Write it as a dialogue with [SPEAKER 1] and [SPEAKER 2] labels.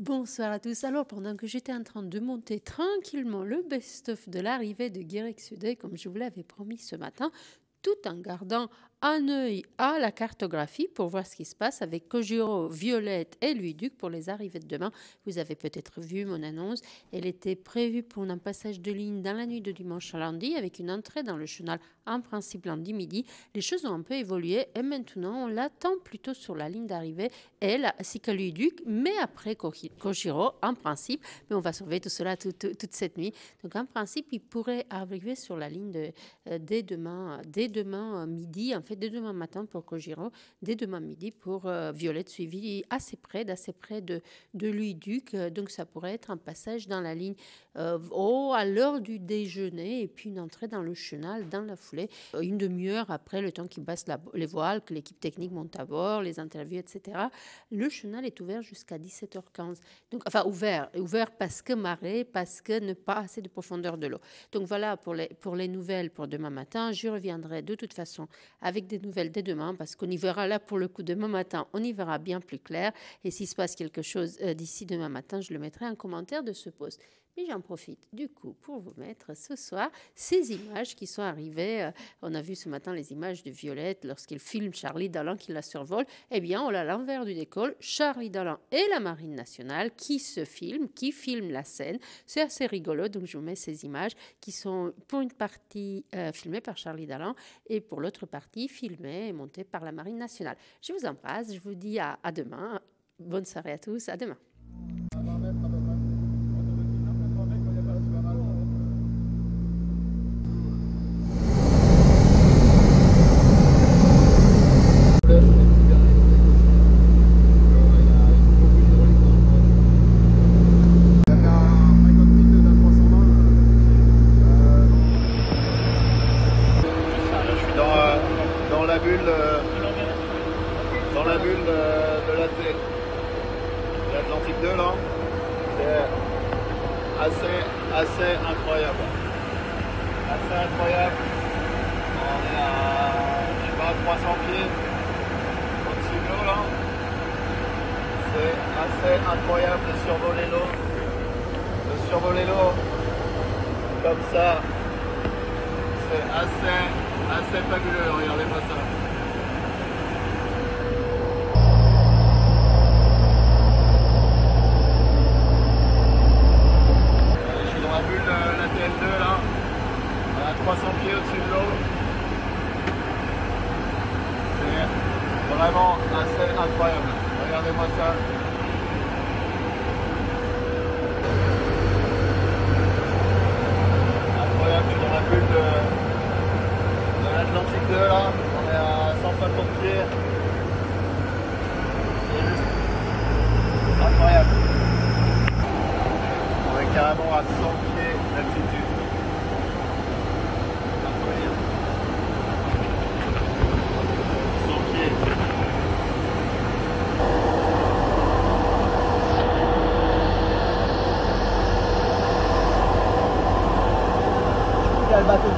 [SPEAKER 1] Bonsoir à tous. Alors, pendant que j'étais en train de monter tranquillement le best-of de l'arrivée de Guirec Sudé, comme je vous l'avais promis ce matin, tout en gardant un œil à la cartographie pour voir ce qui se passe avec Kojiro, Violette et Louis Duc pour les arrivées de demain. Vous avez peut-être vu mon annonce. Elle était prévue pour un passage de ligne dans la nuit de dimanche à lundi avec une entrée dans le chenal en principe lundi midi. Les choses ont un peu évolué et maintenant on l'attend plutôt sur la ligne d'arrivée, elle ainsi que Louis Duc, mais après Kojiro en principe. Mais on va surveiller tout cela toute cette nuit. Donc en principe, il pourrait arriver sur la ligne dès demain midi, en fait dès demain matin pour Kojiro, dès demain midi pour Violette, suivi assez près de Louis Duc. Donc ça pourrait être un passage dans la ligne à l'heure du déjeuner et puis une entrée dans le chenal dans la foulée, une demi-heure après le temps qu'ils baissent les voiles, que l'équipe technique monte à bord, les interviews, etc. Le chenal est ouvert jusqu'à 17h15. Donc, enfin, ouvert parce que marée, parce que ne pas assez de profondeur de l'eau. Donc voilà pour les nouvelles pour demain matin. Je reviendrai de toute façon avec des nouvelles dès demain parce qu'on y verra là pour le coup demain matin, on y verra bien plus clair. Et s'il se passe quelque chose d'ici demain matin, je le mettrai en commentaire de ce post. Mais j'en profite du coup pour vous mettre ce soir ces images qui sont arrivées. On a vu ce matin les images de Violette lorsqu'il filme Charlie Dallan qui la survole. Eh bien, on a l'envers du décor, Charlie Dallan et la Marine nationale qui filment la scène. C'est assez rigolo, donc je vous mets ces images qui sont pour une partie filmées par Charlie Dallan et pour l'autre partie filmée et montée par la Marine nationale. Je vous embrasse, je vous dis à demain. Bonne soirée à tous, à demain.
[SPEAKER 2] Dans la bulle de l'Atlantique 2 là, c'est assez incroyable. Assez incroyable. On est à, je sais pas, 300 pieds au-dessus de l'eau là. C'est assez incroyable de survoler l'eau. De survoler l'eau comme ça. C'est assez fabuleux, regardez-moi ça. Je suis dans la bulle la TL2 là, à 300 pieds au-dessus de l'eau. C'est vraiment assez incroyable. Regardez-moi ça. Incroyable, je suis dans la bulle de l'Atlantique 2 là, on est à 150 pieds. C'est juste incroyable. On est carrément à 100 pieds d'altitude. Incroyable. 100 pieds. Il y a le bateau